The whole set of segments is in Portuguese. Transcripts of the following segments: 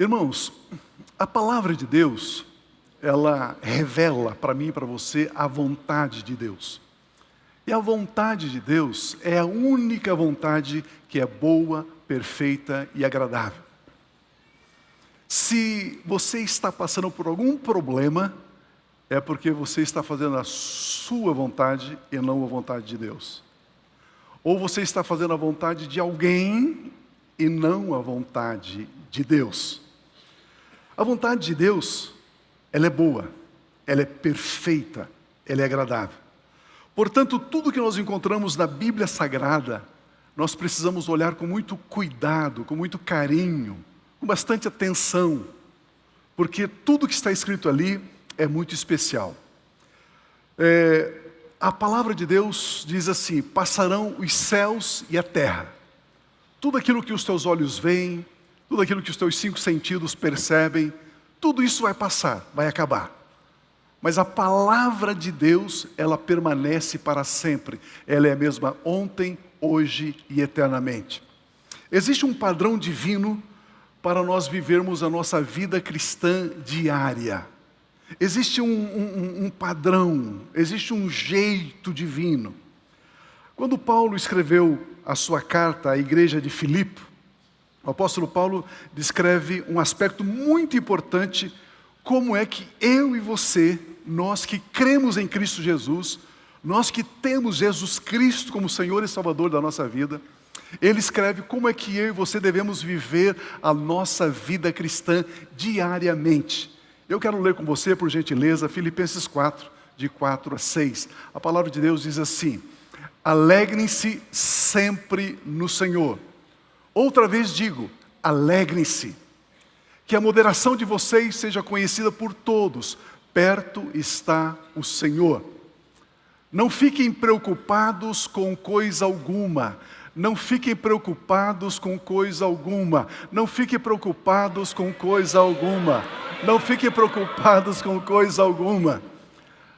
Irmãos, a palavra de Deus, ela revela para mim e para você a vontade de Deus. E a vontade de Deus é a única vontade que é boa, perfeita e agradável. Se você está passando por algum problema, é porque você está fazendo a sua vontade e não a vontade de Deus. Ou você está fazendo a vontade de alguém e não a vontade de Deus. A vontade de Deus, ela é boa, ela é perfeita, ela é agradável. Portanto, tudo que nós encontramos na Bíblia Sagrada, nós precisamos olhar com muito cuidado, com muito carinho, com bastante atenção, porque tudo que está escrito ali é muito especial. A palavra de Deus diz assim: passarão os céus e a terra. Tudo aquilo que os teus olhos veem, tudo aquilo que os teus 5 sentidos percebem, tudo isso vai passar, vai acabar. Mas a palavra de Deus, ela permanece para sempre. Ela é a mesma ontem, hoje e eternamente. Existe um padrão divino para nós vivermos a nossa vida cristã diária. Existe um padrão, existe um jeito divino. Quando Paulo escreveu a sua carta à igreja de Filipe, o apóstolo Paulo descreve um aspecto muito importante, como é que eu e você, nós que cremos em Cristo Jesus, nós que temos Jesus Cristo como Senhor e Salvador da nossa vida, ele escreve como é que eu e você devemos viver a nossa vida cristã diariamente. Eu quero ler com você, por gentileza, Filipenses 4, de 4 a 6. A palavra de Deus diz assim: alegrem-se sempre no Senhor. Outra vez digo, alegrem-se. Que a moderação de vocês seja conhecida por todos. Perto está o Senhor. Não fiquem preocupados com coisa alguma. Não fiquem preocupados com coisa alguma. Não fiquem preocupados com coisa alguma. Não fiquem preocupados com coisa alguma.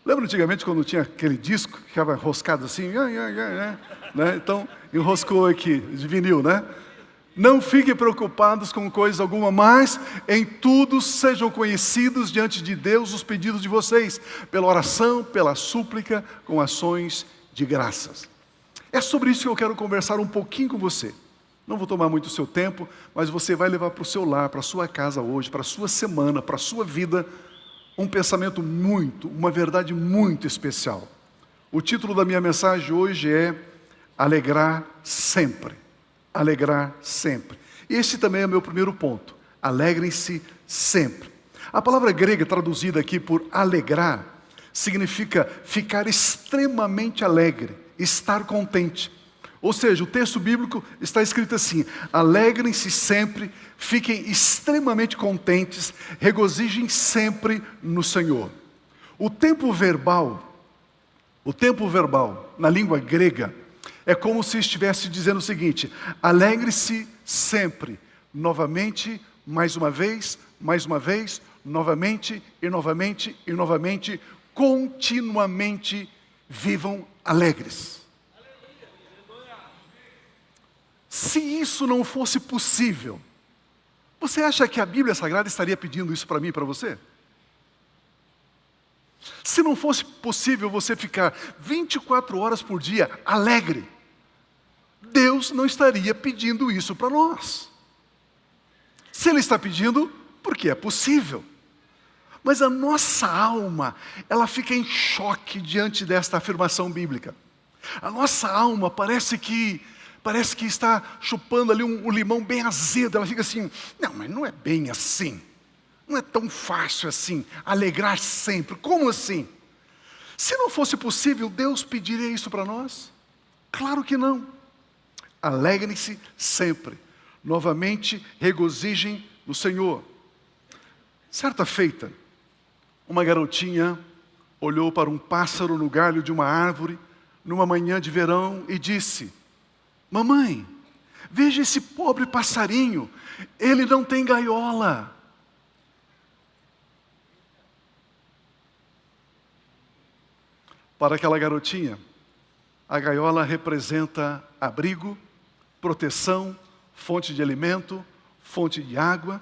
Lembra antigamente quando tinha aquele disco que ficava enroscado assim? Né? Então, enroscou aqui, de vinil, né? Não fiquem preocupados com coisa alguma, mas em tudo sejam conhecidos diante de Deus os pedidos de vocês, pela oração, pela súplica, com ações de graças. É sobre isso que eu quero conversar um pouquinho com você. Não vou tomar muito o seu tempo, mas você vai levar para o seu lar, para a sua casa hoje, para a sua semana, para a sua vida, um pensamento uma verdade muito especial. O título da minha mensagem hoje é Alegrar Sempre. Alegrar sempre. Esse também é o meu primeiro ponto. Alegrem-se sempre. A palavra grega traduzida aqui por alegrar significa ficar extremamente alegre, estar contente. Ou seja, o texto bíblico está escrito assim: alegrem-se sempre, fiquem extremamente contentes, regozijem sempre no Senhor. O tempo verbal na língua grega é como se estivesse dizendo o seguinte: alegre-se sempre, novamente, mais uma vez, novamente e novamente e novamente, continuamente vivam alegres. Se isso não fosse possível, você acha que a Bíblia Sagrada estaria pedindo isso para mim e para você? Se não fosse possível você ficar 24 horas por dia alegre, Deus não estaria pedindo isso para nós. Se Ele está pedindo, porque é possível. Mas a nossa alma, ela fica em choque diante desta afirmação bíblica. A nossa alma parece que está chupando ali um limão bem azedo. Ela fica assim: não, mas não é bem assim. Não é tão fácil assim, alegrar sempre. Como assim? Se não fosse possível, Deus pediria isso para nós? Claro que não. Alegrem-se sempre. Novamente, regozijem no Senhor. Certa feita, uma garotinha olhou para um pássaro no galho de uma árvore, numa manhã de verão, e disse: mamãe, veja esse pobre passarinho, ele não tem gaiola. Para aquela garotinha, a gaiola representa abrigo, proteção, fonte de alimento, fonte de água.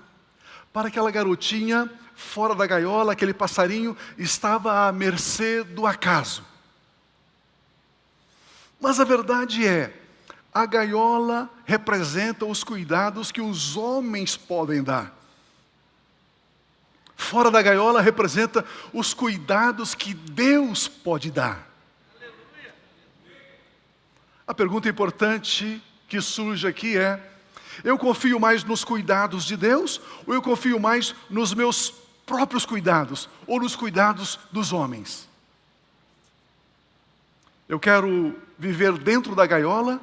Para aquela garotinha, fora da gaiola, aquele passarinho estava à mercê do acaso. Mas a verdade é, a gaiola representa os cuidados que os homens podem dar. Fora da gaiola representa os cuidados que Deus pode dar. A pergunta importante que surge aqui é: eu confio mais nos cuidados de Deus ou eu confio mais nos meus próprios cuidados ou nos cuidados dos homens? Eu quero viver dentro da gaiola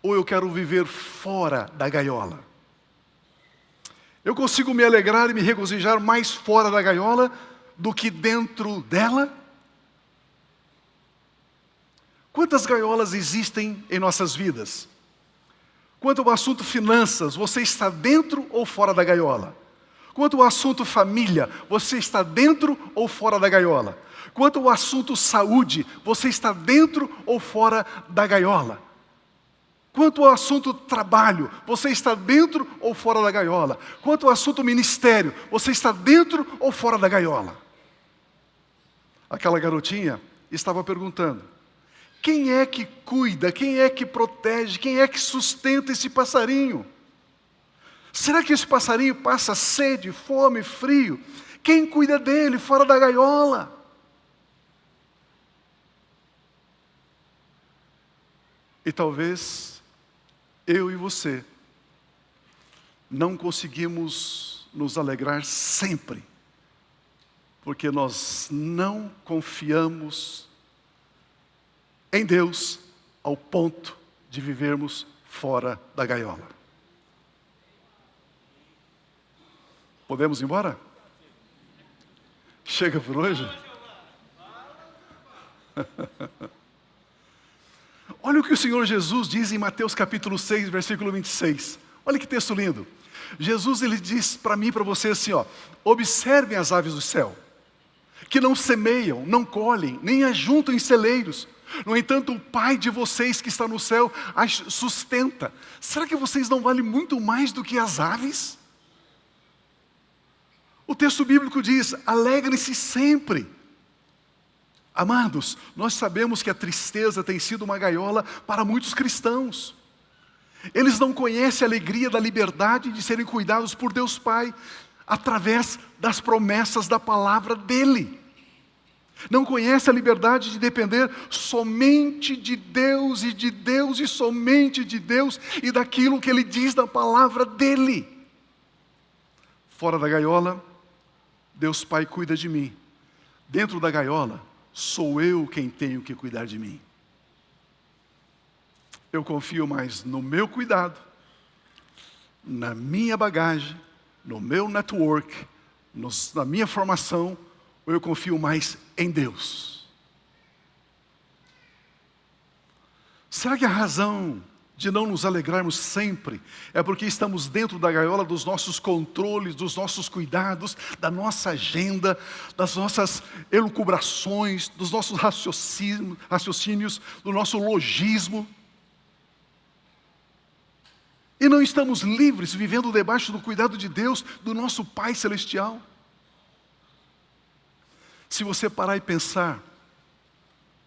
ou eu quero viver fora da gaiola? Eu consigo me alegrar e me regozijar mais fora da gaiola do que dentro dela? Quantas gaiolas existem em nossas vidas? Quanto ao assunto finanças, você está dentro ou fora da gaiola? Quanto ao assunto família, você está dentro ou fora da gaiola? Quanto ao assunto saúde, você está dentro ou fora da gaiola? Quanto ao assunto trabalho, você está dentro ou fora da gaiola? Quanto ao assunto ministério, você está dentro ou fora da gaiola? Aquela garotinha estava perguntando: quem é que cuida, quem é que protege, quem é que sustenta esse passarinho? Será que esse passarinho passa sede, fome, frio? Quem cuida dele fora da gaiola? E talvez eu e você não conseguimos nos alegrar sempre, porque nós não confiamos em Deus ao ponto de vivermos fora da gaiola. Podemos ir embora? Chega por hoje? Olha o que o Senhor Jesus diz em Mateus capítulo 6, versículo 26. Olha que texto lindo. Jesus, ele diz para mim e para você assim, ó: observem as aves do céu, que não semeiam, não colhem, nem ajuntam em celeiros. No entanto, o Pai de vocês que está no céu as sustenta. Será que vocês não valem muito mais do que as aves? O texto bíblico diz: alegrem-se sempre. Amados, nós sabemos que a tristeza tem sido uma gaiola para muitos cristãos. Eles não conhecem a alegria da liberdade de serem cuidados por Deus Pai, através das promessas da palavra dEle. Não conhecem a liberdade de depender somente de Deus e somente de Deus e daquilo que Ele diz da palavra dEle. Fora da gaiola, Deus Pai cuida de mim. Dentro da gaiola, sou eu quem tenho que cuidar de mim. Eu confio mais no meu cuidado, na minha bagagem, no meu network, na minha formação, ou eu confio mais em Deus? Será que a razão de não nos alegrarmos sempre é porque estamos dentro da gaiola dos nossos controles, dos nossos cuidados, da nossa agenda, das nossas elucubrações, dos nossos raciocínios, do nosso logismo? E não estamos livres, vivendo debaixo do cuidado de Deus, do nosso Pai Celestial? Se você parar e pensar,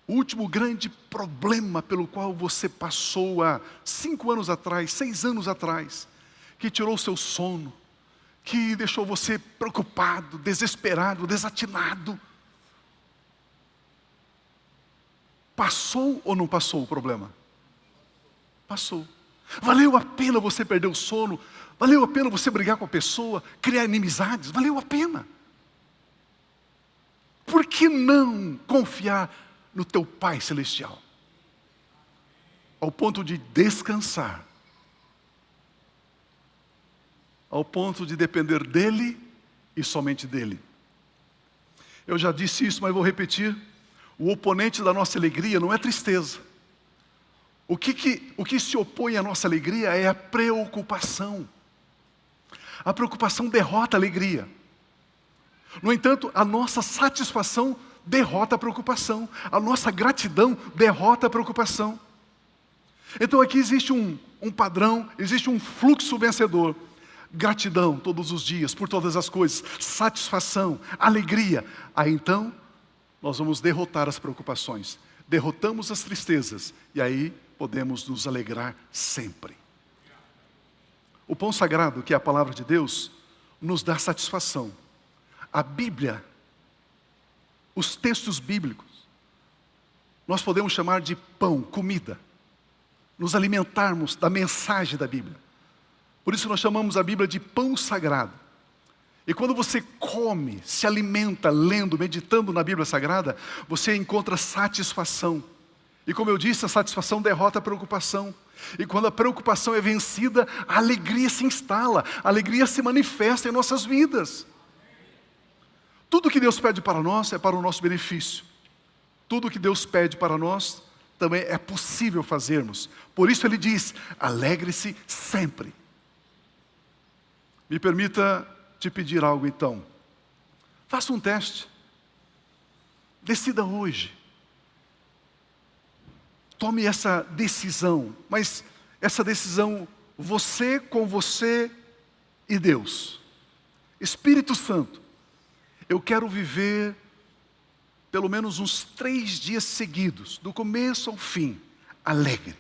o último grande problema pelo qual você passou há 5 anos atrás, 6 anos atrás, que tirou o seu sono, que deixou você preocupado, desesperado, desatinado, passou ou não passou o problema? Passou. Valeu a pena você perder o sono? Valeu a pena você brigar com a pessoa, criar inimizades? Valeu a pena. Por que não confiar no teu Pai Celestial, ao ponto de descansar, ao ponto de depender dEle e somente dEle? Eu já disse isso, mas vou repetir: o oponente da nossa alegria não é tristeza. O que se opõe à nossa alegria é a preocupação. A preocupação derrota a alegria. No entanto, a nossa satisfação derrota a preocupação. A nossa gratidão derrota a preocupação. Então aqui existe um padrão, existe um fluxo vencedor. gratidão todos os dias, por todas as coisas, satisfação, alegria. Aí então, nós vamos derrotar as preocupações, derrotamos as tristezas, e aí podemos nos alegrar sempre. O pão sagrado, que é a palavra de Deus, nos dá satisfação. A Bíblia, os textos bíblicos, nós podemos chamar de pão, comida. Nos alimentarmos da mensagem da Bíblia. Por isso nós chamamos a Bíblia de pão sagrado. E quando você come, se alimenta, lendo, meditando na Bíblia Sagrada, você encontra satisfação. E como eu disse, a satisfação derrota a preocupação. E quando a preocupação é vencida, a alegria se instala, a alegria se manifesta em nossas vidas. Tudo que Deus pede para nós é para o nosso benefício. Tudo que Deus pede para nós também é possível fazermos. Por isso Ele diz, alegre-se sempre. Me permita te pedir algo então. Faça um teste. Decida hoje. Tome essa decisão, mas essa decisão você com você e Deus. Espírito Santo, eu quero viver pelo menos uns 3 dias seguidos, do começo ao fim, alegre.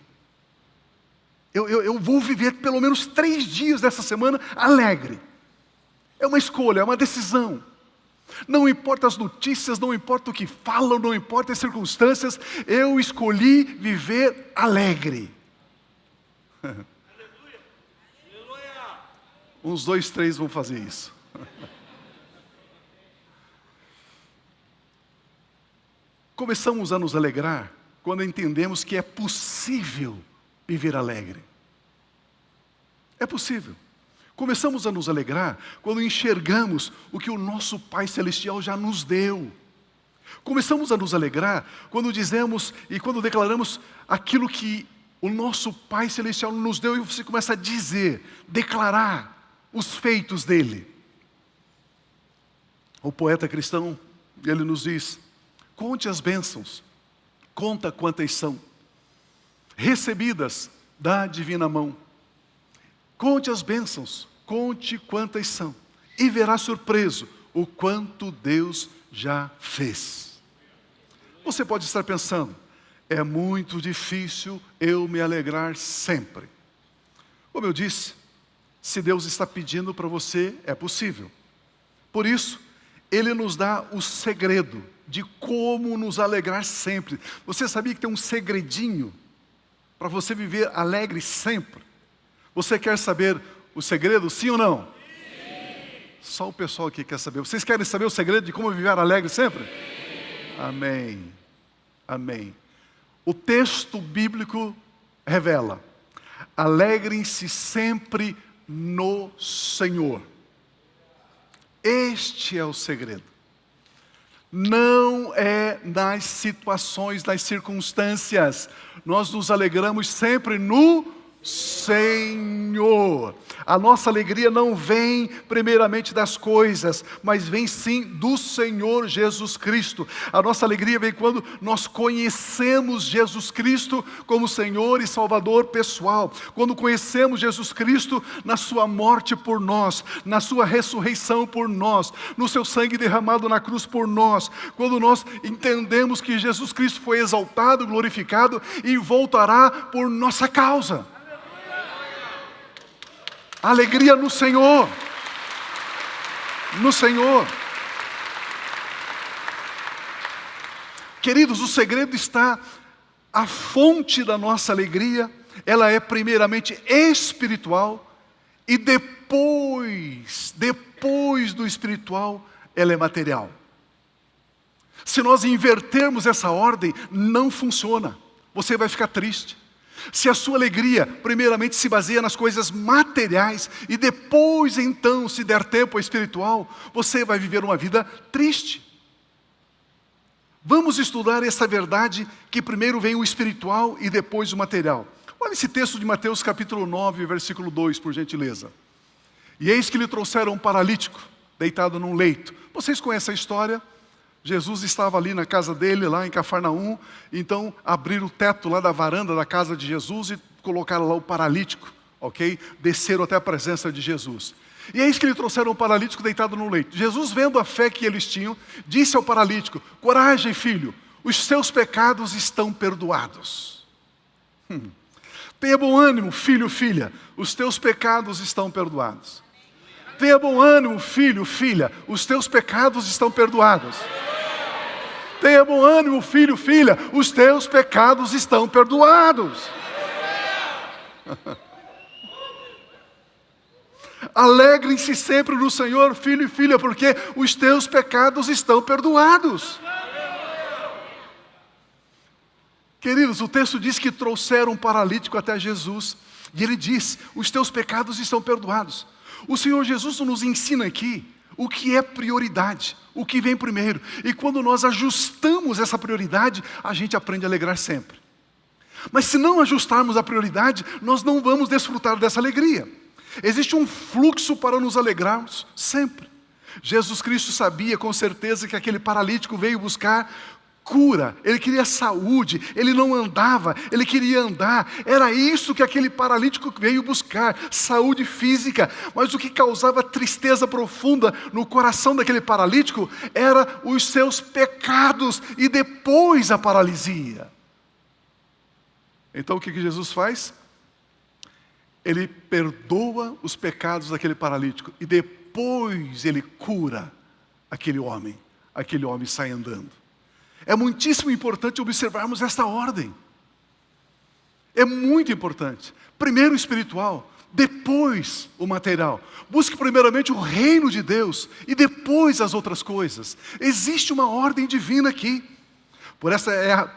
Eu vou viver pelo menos 3 dias dessa semana alegre. É uma escolha, é uma decisão. Não importa as notícias, não importa o que falam, não importa as circunstâncias, eu escolhi viver alegre. Uns 2, 3 vão fazer isso. Começamos a nos alegrar quando entendemos que é possível viver alegre. É possível. Começamos a nos alegrar quando enxergamos o que o nosso Pai Celestial já nos deu. Começamos a nos alegrar quando dizemos e quando declaramos aquilo que o nosso Pai Celestial nos deu, e você começa a dizer, declarar os feitos dele. O poeta cristão, ele nos diz, conte as bênçãos, conta quantas são, recebidas da divina mão. Conte as bênçãos, conte quantas são, e verá surpreso o quanto Deus já fez. Você pode estar pensando, é muito difícil eu me alegrar sempre. Como eu disse, se Deus está pedindo para você, é possível. Por isso, Ele nos dá o segredo de como nos alegrar sempre. Você sabia que tem um segredinho para você viver alegre sempre? Você quer saber o segredo, sim ou não? Sim. Só o pessoal aqui quer saber. Vocês querem saber o segredo de como viver alegre sempre? Sim. Amém. Amém. O texto bíblico revela, alegrem-se sempre no Senhor. Este é o segredo. Não é nas situações, nas circunstâncias. Nós nos alegramos sempre no Senhor. A nossa alegria não vem primeiramente das coisas, mas vem sim do Senhor Jesus Cristo. A nossa alegria vem quando nós conhecemos Jesus Cristo como Senhor e Salvador pessoal. Quando conhecemos Jesus Cristo na sua morte por nós, na sua ressurreição por nós, no seu sangue derramado na cruz por nós. Quando nós entendemos que Jesus Cristo foi exaltado, glorificado e voltará por nossa causa. Alegria no Senhor. No Senhor. Queridos, o segredo está, a fonte da nossa alegria, ela é primeiramente espiritual e depois do espiritual, ela é material. Se nós invertermos essa ordem, não funciona. Você vai ficar triste. Se a sua alegria primeiramente se baseia nas coisas materiais e depois então, se der tempo ao espiritual, você vai viver uma vida triste. Vamos estudar essa verdade que primeiro vem o espiritual e depois o material. Olha esse texto de Mateus capítulo 9, versículo 2, por gentileza. E eis que lhe trouxeram um paralítico, deitado num leito. Vocês conhecem a história? Jesus estava ali na casa dele, lá em Cafarnaum, então abriram o teto lá da varanda da casa de Jesus e colocaram lá o paralítico ok? Desceram até a presença de Jesus. E é isso que lhe trouxeram um paralítico deitado no leito. Jesus, vendo a fé que eles tinham, disse ao paralítico: coragem, filho, os seus pecados estão perdoados. Tenha bom ânimo, filho, filha, os teus pecados estão perdoados. Tenha bom ânimo, filho, filha, os teus pecados estão perdoados. Tenha bom ânimo, filho, filha, os teus pecados estão perdoados. Alegrem-se sempre no Senhor, filho e filha, porque os teus pecados estão perdoados. Queridos, o texto diz que trouxeram um paralítico até Jesus, e ele diz: os teus pecados estão perdoados. O Senhor Jesus nos ensina aqui o que é prioridade, o que vem primeiro. E quando nós ajustamos essa prioridade, a gente aprende a alegrar sempre. Mas se não ajustarmos a prioridade, nós não vamos desfrutar dessa alegria. Existe um fluxo para nos alegrarmos sempre. Jesus Cristo sabia com certeza que aquele paralítico veio buscar cura, ele queria saúde, ele não andava, ele queria andar. Era isso que aquele paralítico veio buscar, saúde física. Mas o que causava tristeza profunda no coração daquele paralítico era os seus pecados e depois a paralisia. Então o que Jesus faz? Ele perdoa os pecados daquele paralítico e depois ele cura aquele homem sai andando. É muitíssimo importante observarmos esta ordem. É muito importante. Primeiro o espiritual, depois o material. Busque primeiramente o reino de Deus e depois as outras coisas. Existe uma ordem divina aqui. Por esta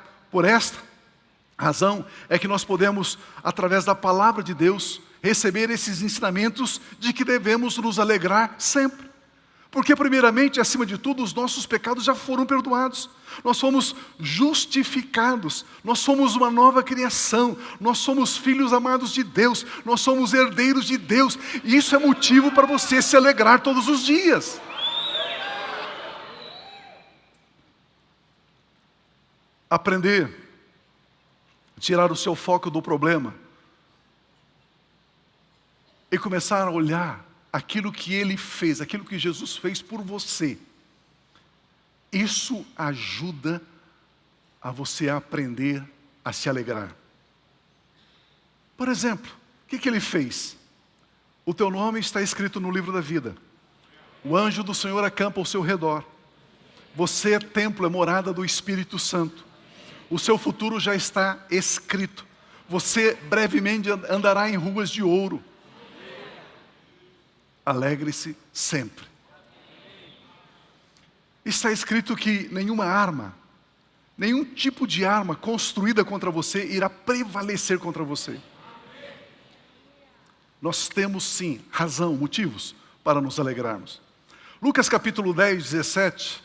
razão é que nós podemos, através da palavra de Deus, receber esses ensinamentos de que devemos nos alegrar sempre. Porque primeiramente, acima de tudo, os nossos pecados já foram perdoados. Nós fomos justificados, nós somos uma nova criação, nós somos filhos amados de Deus, nós somos herdeiros de Deus. E isso é motivo para você se alegrar todos os dias. Aprender, tirar o seu foco do problema e começar a olhar aquilo que Ele fez, aquilo que Jesus fez por você. Isso ajuda a você aprender a se alegrar. Por exemplo, o que Ele fez? O teu nome está escrito no livro da vida. O anjo do Senhor acampa ao seu redor. Você é templo, é morada do Espírito Santo. O seu futuro já está escrito. Você brevemente andará em ruas de ouro. Alegre-se sempre. Está escrito que nenhuma arma, nenhum tipo de arma construída contra você irá prevalecer contra você. Nós temos sim razão, motivos para nos alegrarmos. Lucas capítulo 10, 17,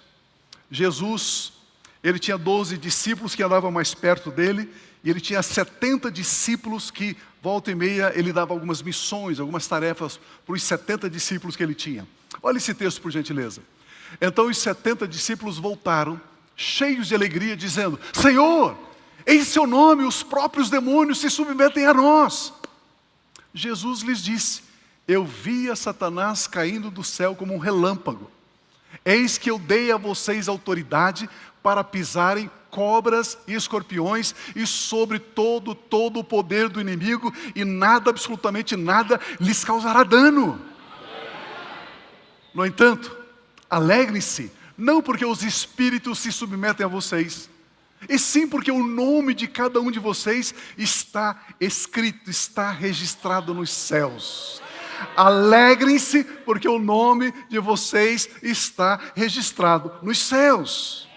Jesus, ele tinha 12 discípulos que andavam mais perto dele, e ele tinha 70 discípulos que, volta e meia, ele dava algumas missões, algumas tarefas para os 70 discípulos que ele tinha. Olha esse texto, por gentileza. Então os 70 discípulos voltaram, cheios de alegria, dizendo: Senhor, em seu nome os próprios demônios se submetem a nós. Jesus lhes disse: eu via Satanás caindo do céu como um relâmpago. Eis que eu dei a vocês autoridade para pisarem cobras e escorpiões e sobre todo o poder do inimigo, e nada, absolutamente nada, lhes causará dano. No entanto, alegrem-se, não porque os espíritos se submetem a vocês, e sim porque o nome de cada um de vocês está escrito, está registrado nos céus. Alegrem-se porque o nome de vocês está registrado nos céus.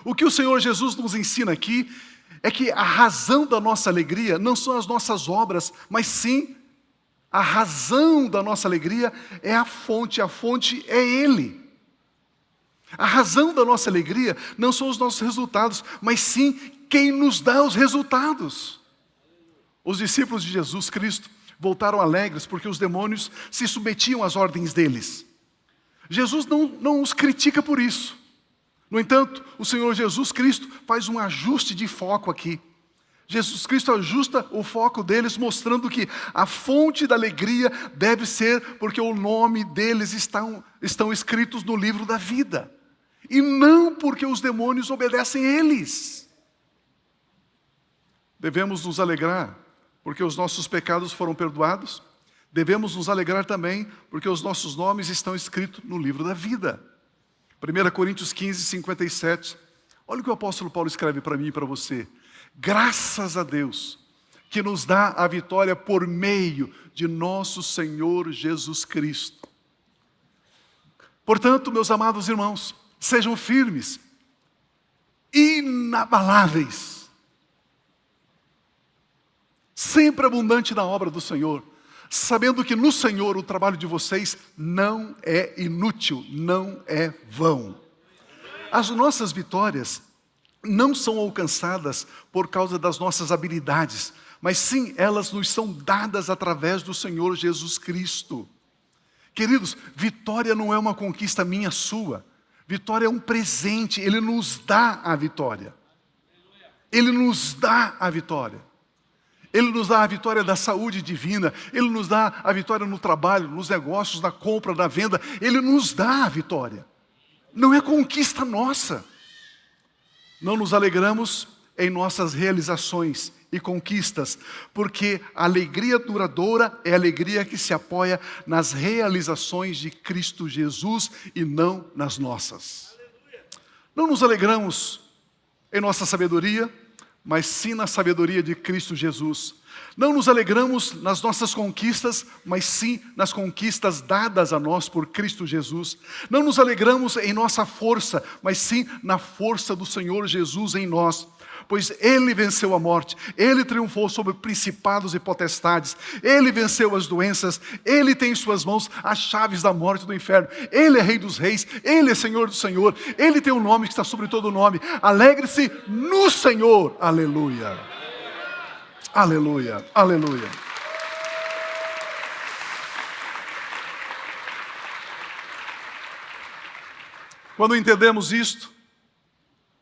O que o Senhor Jesus nos ensina aqui é que a razão da nossa alegria não são as nossas obras, mas sim a razão da nossa alegria é a fonte é Ele. A razão da nossa alegria não são os nossos resultados, mas sim quem nos dá os resultados. Os discípulos de Jesus Cristo voltaram alegres porque os demônios se submetiam às ordens deles. Jesus não os critica por isso. No entanto, o Senhor Jesus Cristo faz um ajuste de foco aqui. Jesus Cristo ajusta o foco deles, mostrando que a fonte da alegria deve ser porque o nome deles estão escritos no livro da vida. E não porque os demônios obedecem eles. Devemos nos alegrar porque os nossos pecados foram perdoados. Devemos nos alegrar também porque os nossos nomes estão escritos no livro da vida. 1 Coríntios 15, 57. Olha o que o apóstolo Paulo escreve para mim e para você. Graças a Deus, que nos dá a vitória por meio de nosso Senhor Jesus Cristo. Portanto, meus amados irmãos, sejam firmes, inabaláveis, sempre abundante na obra do Senhor, sabendo que no Senhor o trabalho de vocês não é inútil, não é vão. As nossas vitórias não são alcançadas por causa das nossas habilidades, mas sim, elas nos são dadas através do Senhor Jesus Cristo. Queridos, vitória não é uma conquista minha, sua. Vitória é um presente, Ele nos dá a vitória. Ele nos dá a vitória. Ele nos dá a vitória da saúde divina. Ele nos dá a vitória no trabalho, nos negócios, na compra, na venda. Ele nos dá a vitória. Não é conquista nossa. Não nos alegramos em nossas realizações e conquistas, porque a alegria duradoura é a alegria que se apoia nas realizações de Cristo Jesus e não nas nossas. Não nos alegramos em nossa sabedoria, mas sim na sabedoria de Cristo Jesus. Não nos alegramos nas nossas conquistas, mas sim nas conquistas dadas a nós por Cristo Jesus. Não nos alegramos em nossa força, mas sim na força do Senhor Jesus em nós. Pois Ele venceu a morte, Ele triunfou sobre principados e potestades, Ele venceu as doenças, Ele tem em suas mãos as chaves da morte e do inferno. Ele é Rei dos reis, Ele é Senhor do Senhor, Ele tem um nome que está sobre todo nome. Alegre-se no Senhor, aleluia, aleluia, aleluia. Quando entendemos isto,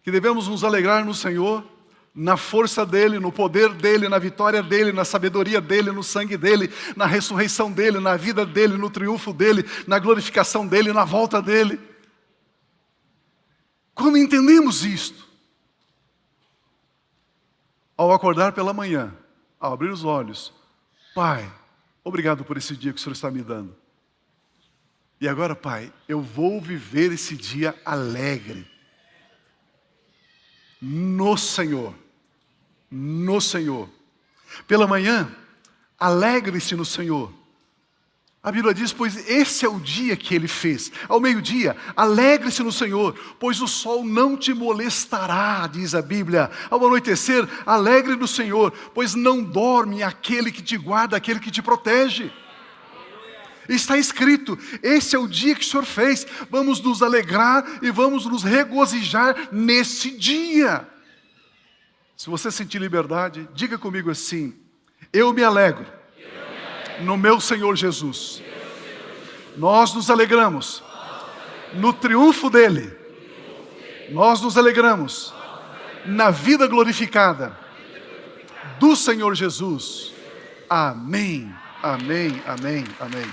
que devemos nos alegrar no Senhor, na força dEle, no poder dEle, na vitória dEle, na sabedoria dEle, no sangue dEle, na ressurreição dEle, na vida dEle, no triunfo dEle, na glorificação dEle, na volta dEle. Quando entendemos isto, ao acordar pela manhã, ao abrir os olhos, Pai, obrigado por esse dia que o Senhor está me dando. E agora, Pai, eu vou viver esse dia alegre. No Senhor. No Senhor. Pela manhã, alegre-se no Senhor. A Bíblia diz, pois esse é o dia que Ele fez. Ao meio-dia, alegre-se no Senhor, pois o sol não te molestará, diz a Bíblia. Ao anoitecer, alegre no Senhor, pois não dorme aquele que te guarda, aquele que te protege. Está escrito, esse é o dia que o Senhor fez. Vamos nos alegrar e vamos nos regozijar nesse dia. Se você sentir liberdade, diga comigo assim, eu me alegro no meu Senhor Jesus. Nós nos alegramos no triunfo dEle. Nós nos alegramos na vida glorificada do Senhor Jesus. Amém, amém, amém, amém.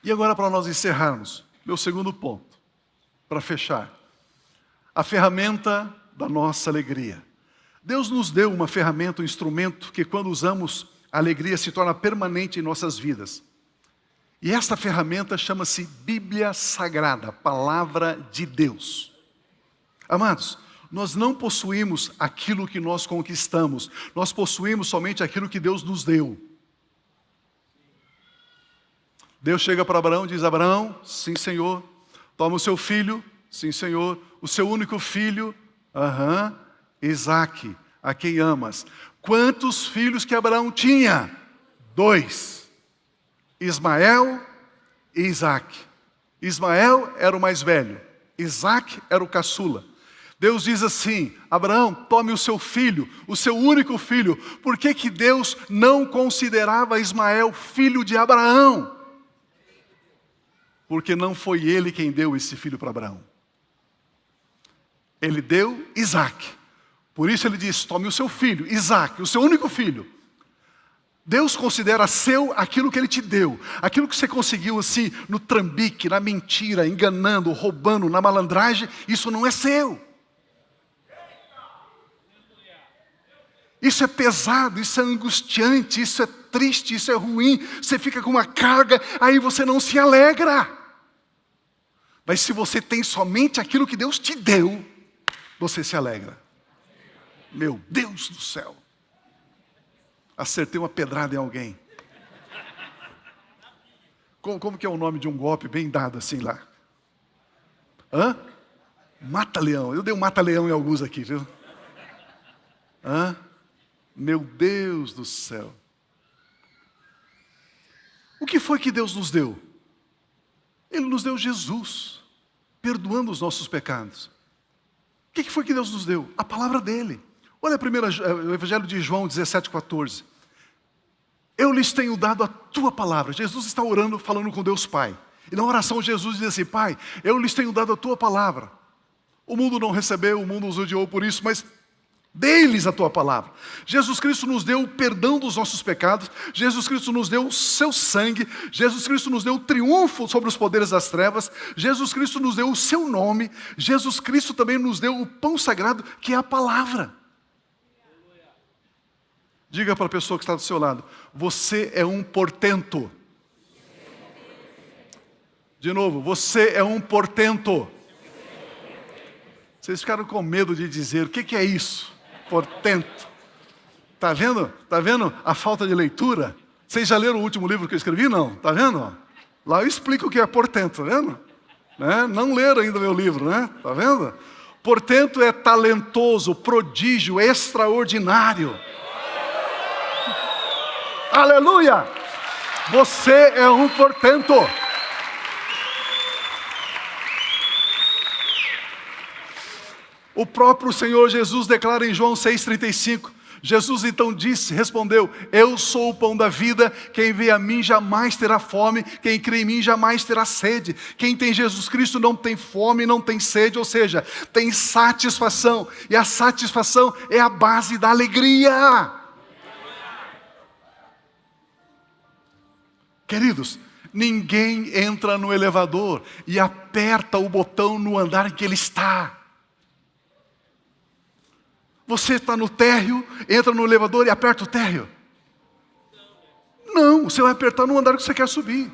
E agora, para nós encerrarmos, meu segundo ponto, para fechar. A ferramenta da nossa alegria. Deus nos deu uma ferramenta, um instrumento, que quando usamos, a alegria se torna permanente em nossas vidas. E esta ferramenta chama-se Bíblia Sagrada, Palavra de Deus. Amados, nós não possuímos aquilo que nós conquistamos, nós possuímos somente aquilo que Deus nos deu. Deus chega para Abraão e diz, Abraão, sim Senhor, toma o seu filho, sim Senhor, o seu único filho, Isaque, a quem amas. Quantos filhos que Abraão tinha? 2, Ismael e Isaque. Ismael era o mais velho, Isaque era o caçula. Deus diz assim, Abraão, tome o seu filho, o seu único filho. Por que que Deus não considerava Ismael filho de Abraão? Porque não foi ele quem deu esse filho para Abraão. Ele deu Isaac. Por isso ele diz, tome o seu filho, Isaac, o seu único filho. Deus considera seu aquilo que Ele te deu. Aquilo que você conseguiu assim, no trambique, na mentira, enganando, roubando, na malandragem, isso não é seu. Isso é pesado, isso é angustiante, isso é triste, isso é ruim. Você fica com uma carga, aí você não se alegra. Mas se você tem somente aquilo que Deus te deu, você se alegra. Meu Deus do céu. Acertei uma pedrada em alguém. Como que é o nome de um golpe bem dado assim lá? Hã? Mata-leão. Eu dei um mata-leão em alguns aqui, viu? Hã? Meu Deus do céu. O que foi que Deus nos deu? Ele nos deu Jesus, perdoando os nossos pecados. O que foi que Deus nos deu? A palavra dele. Olha o Evangelho de João 17,14. Eu lhes tenho dado a tua palavra. Jesus está orando, falando com Deus Pai. E na oração Jesus diz assim, Pai, eu lhes tenho dado a tua palavra. O mundo não recebeu, o mundo os odiou por isso, mas dê-lhes a tua palavra. Jesus Cristo nos deu o perdão dos nossos pecados. Jesus Cristo nos deu o seu sangue. Jesus Cristo nos deu o triunfo sobre os poderes das trevas. Jesus Cristo nos deu o seu nome. Jesus Cristo também nos deu o pão sagrado, que é a palavra. Diga para a pessoa que está do seu lado, você é um portento. De novo, você é um portento. Vocês ficaram com medo de dizer, o que é isso? Portento. Está vendo? Está vendo a falta de leitura? Vocês já leram o último livro que eu escrevi? Não. Está vendo? Lá eu explico o que é portento, está vendo? Né? Não leram ainda o meu livro, né? Está vendo? Portento é talentoso, prodígio, extraordinário. Aleluia! Você é um portento. O próprio Senhor Jesus declara em João 6,35. Jesus então respondeu, eu sou o pão da vida, quem vê a mim jamais terá fome, quem crê em mim jamais terá sede. Quem tem Jesus Cristo não tem fome, não tem sede, ou seja, tem satisfação. E a satisfação é a base da alegria. Queridos, ninguém entra no elevador e aperta o botão no andar em que ele está. Você está no térreo, entra no elevador e aperta o térreo. Não, você vai apertar no andar que você quer subir.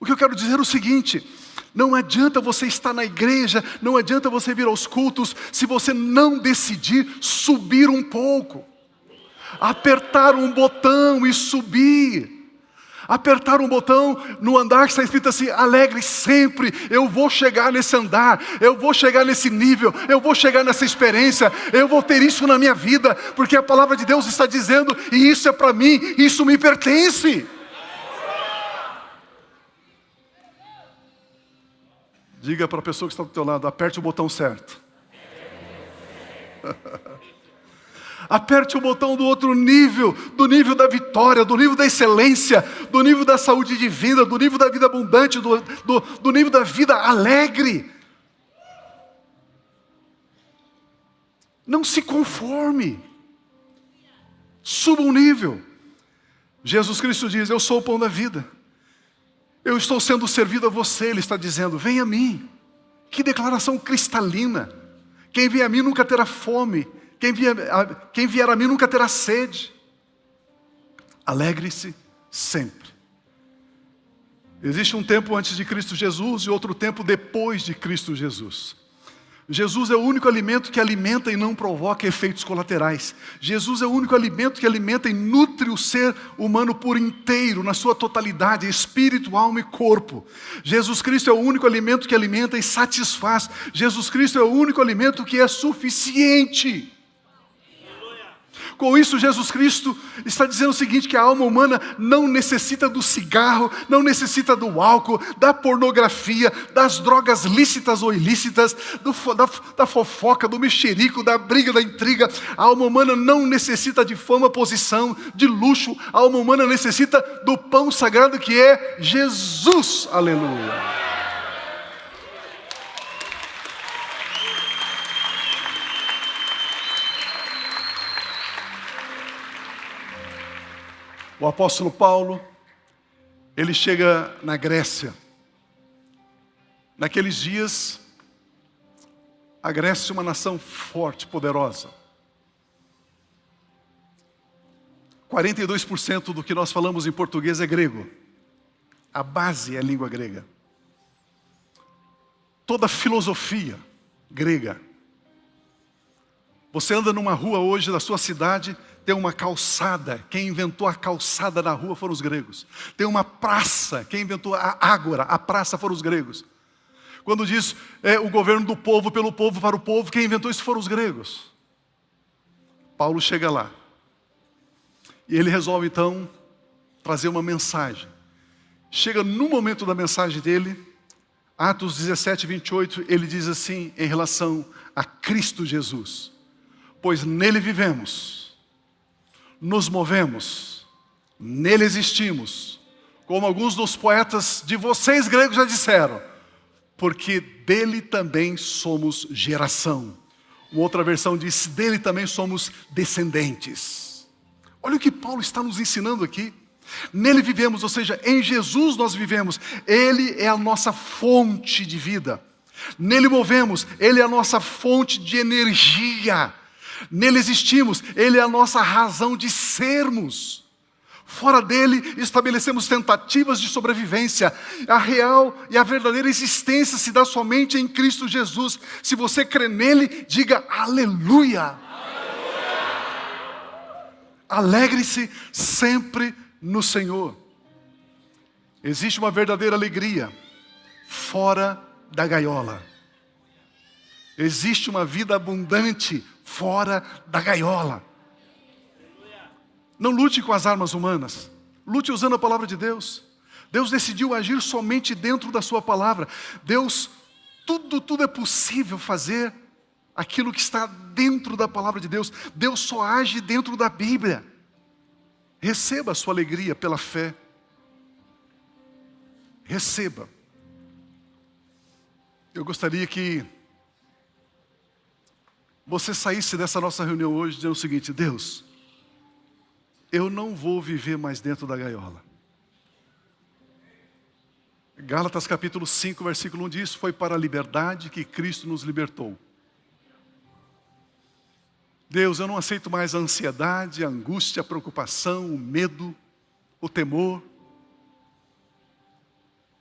O que eu quero dizer é o seguinte, não adianta você estar na igreja, não adianta você vir aos cultos, se você não decidir subir um pouco. Apertar um botão e subir. Apertar um botão no andar que está escrito assim, alegre sempre, eu vou chegar nesse andar, eu vou chegar nesse nível, eu vou chegar nessa experiência, eu vou ter isso na minha vida, porque a palavra de Deus está dizendo, e isso é para mim, isso me pertence. Diga para a pessoa que está do teu lado, aperte o botão certo. Aperte o botão do outro nível, do nível da vitória, do nível da excelência, do nível da saúde divina, do nível da vida abundante, do nível da vida alegre. Não se conforme. Suba um nível. Jesus Cristo diz, eu sou o pão da vida. Eu estou sendo servido a você, Ele está dizendo, venha a mim. Que declaração cristalina. Quem vem a mim nunca terá fome. Quem vier a mim nunca terá sede. Alegre-se sempre. Existe um tempo antes de Cristo Jesus e outro tempo depois de Cristo Jesus. Jesus é o único alimento que alimenta e não provoca efeitos colaterais. Jesus é o único alimento que alimenta e nutre o ser humano por inteiro, na sua totalidade, espírito, alma e corpo. Jesus Cristo é o único alimento que alimenta e satisfaz. Jesus Cristo é o único alimento que é suficiente. Com isso, Jesus Cristo está dizendo o seguinte, que a alma humana não necessita do cigarro, não necessita do álcool, da pornografia, das drogas lícitas ou ilícitas, da fofoca, do mexerico, da briga, da intriga. A alma humana não necessita de fama, posição, de luxo. A alma humana necessita do pão sagrado que é Jesus. Aleluia. O apóstolo Paulo, ele chega na Grécia. Naqueles dias, a Grécia é uma nação forte, poderosa. 42% do que nós falamos em português é grego. A base é a língua grega. Toda a filosofia grega. Você anda numa rua hoje da sua cidade, tem uma calçada. Quem inventou a calçada na rua foram os gregos. Tem uma praça. Quem inventou a ágora, a praça foram os gregos. Quando diz o governo do povo, pelo povo, para o povo, quem inventou isso foram os gregos. Paulo chega lá. E ele resolve então trazer uma mensagem. Chega no momento da mensagem dele, Atos 17, 28, ele diz assim em relação a Cristo Jesus: pois nele vivemos, nos movemos, nele existimos, como alguns dos poetas de vocês gregos já disseram, porque dele também somos geração. Uma outra versão diz, dele também somos descendentes. Olha o que Paulo está nos ensinando aqui. Nele vivemos, ou seja, em Jesus nós vivemos. Ele é a nossa fonte de vida. Nele movemos, ele é a nossa fonte de energia. Nele existimos, ele é a nossa razão de sermos. Fora dele, estabelecemos tentativas de sobrevivência. A real e a verdadeira existência se dá somente em Cristo Jesus. Se você crê nele, diga aleluia. Alegre-se sempre no Senhor. Existe uma verdadeira alegria fora da gaiola. Existe uma vida abundante fora da gaiola. Não lute com as armas humanas. Lute usando a palavra de Deus. Deus decidiu agir somente dentro da sua palavra. Deus, tudo é possível fazer aquilo que está dentro da palavra de Deus. Deus só age dentro da Bíblia. Receba a sua alegria pela fé. Receba. Eu gostaria que você saísse dessa nossa reunião hoje dizendo o seguinte: Deus, eu não vou viver mais dentro da gaiola. Gálatas capítulo 5, versículo 1 diz, foi para a liberdade que Cristo nos libertou. Deus, eu não aceito mais a ansiedade, a angústia, a preocupação, o medo, o temor.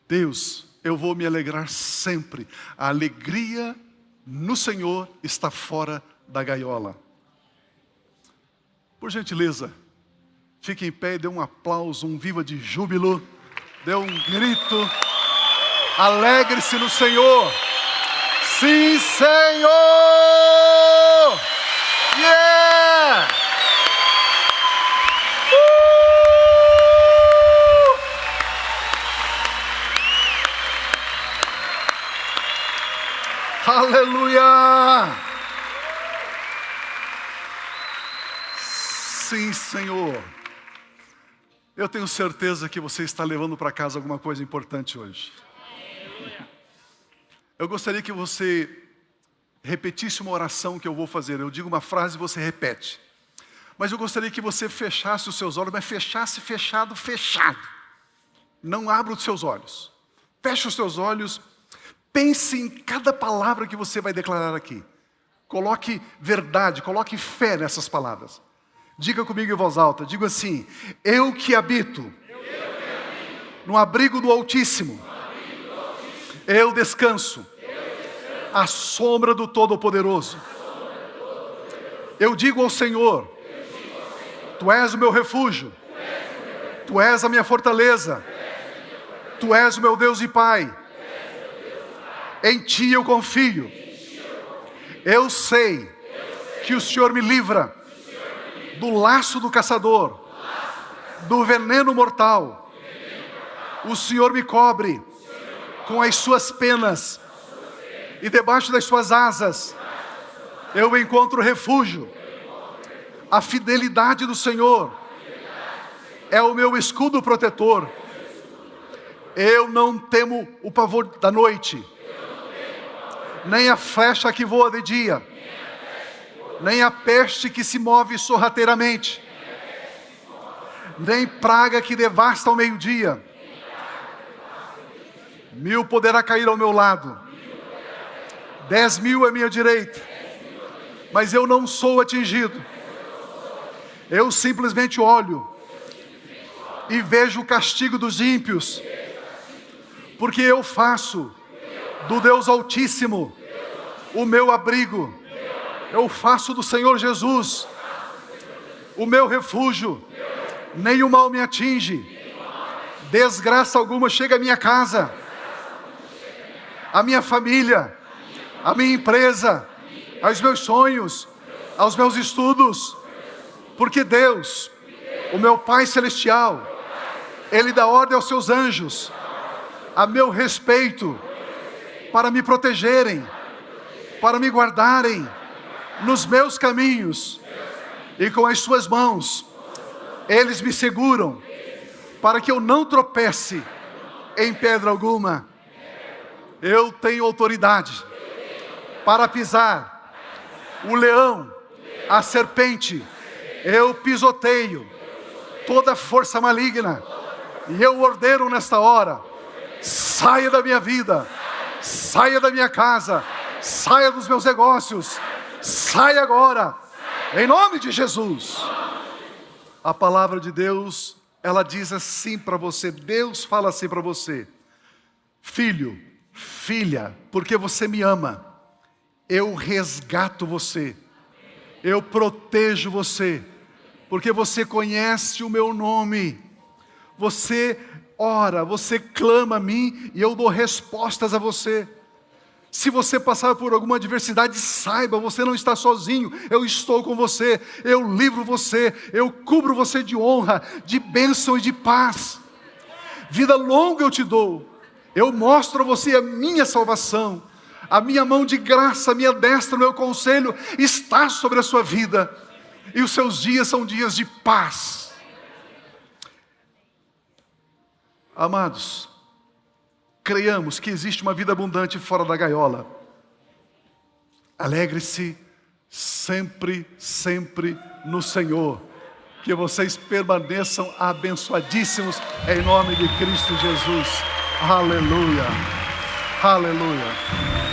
Deus, eu vou me alegrar sempre. A alegria no Senhor está fora da gaiola. Por gentileza, fique em pé e dê um aplauso, um viva de júbilo. Dê um grito. Alegre-se no Senhor. Sim, Senhor! Yeah! Aleluia! Sim, Senhor. Eu tenho certeza que você está levando para casa alguma coisa importante hoje. Eu gostaria que você repetisse uma oração que eu vou fazer. Eu digo uma frase e você repete. Mas eu gostaria que você fechasse os seus olhos, mas fechasse fechado. Não abra os seus olhos. Feche os seus olhos. Pense em cada palavra que você vai declarar aqui. Coloque verdade, coloque fé nessas palavras. Diga comigo em voz alta. Diga assim: eu que habito no abrigo do Altíssimo, eu descanso à sombra do Todo-Poderoso. Eu digo ao Senhor: Tu és o meu refúgio, Tu és a minha fortaleza, Tu és o meu Deus e Pai. Em Ti eu confio. Eu sei que o Senhor me livra do laço do caçador, do veneno mortal. O Senhor me cobre com as suas penas, e debaixo das suas asas eu encontro refúgio. A fidelidade do Senhor é o meu escudo protetor. Eu não temo o pavor da noite, nem a flecha que voa de dia, nem a peste que se move sorrateiramente. nem praga que devasta ao meio-dia. 1000 poderá cair ao meu lado, 10.000 à minha direita, mas eu não sou atingido. Eu simplesmente olho e vejo o castigo dos ímpios, porque eu faço do Deus Altíssimo o meu abrigo. Eu faço do Senhor Jesus o meu refúgio. Nenhum mal me atinge, desgraça alguma chega à minha casa, à minha família, à minha empresa, aos meus sonhos, aos meus estudos, porque Deus, o meu Pai Celestial, Ele dá ordem aos seus anjos a meu respeito, para me protegerem, para me guardarem nos meus caminhos, e com as suas mãos eles me seguram, para que eu não tropece em pedra alguma. Eu tenho autoridade para pisar o leão, a serpente. Eu pisoteio toda força maligna, e eu ordeno nesta hora: saia da minha vida, saia da minha casa, saia dos meus negócios, saia agora, em nome de Jesus. A palavra de Deus, ela diz assim para você, Deus fala assim para você: filho, filha, porque você me ama, eu resgato você, eu protejo você, porque você conhece o meu nome. Você ora, você clama a mim e eu dou respostas a você. Se você passar por alguma adversidade, saiba, você não está sozinho, eu estou com você, eu livro você, eu cubro você de honra, de bênção e de paz. Vida longa eu te dou, eu mostro a você a minha salvação, a minha mão de graça, a minha destra, o meu conselho está sobre a sua vida, e os seus dias são dias de paz. Amados, creiamos que existe uma vida abundante fora da gaiola. Alegre-se sempre, sempre no Senhor. Que vocês permaneçam abençoadíssimos em nome de Cristo Jesus. Aleluia, aleluia.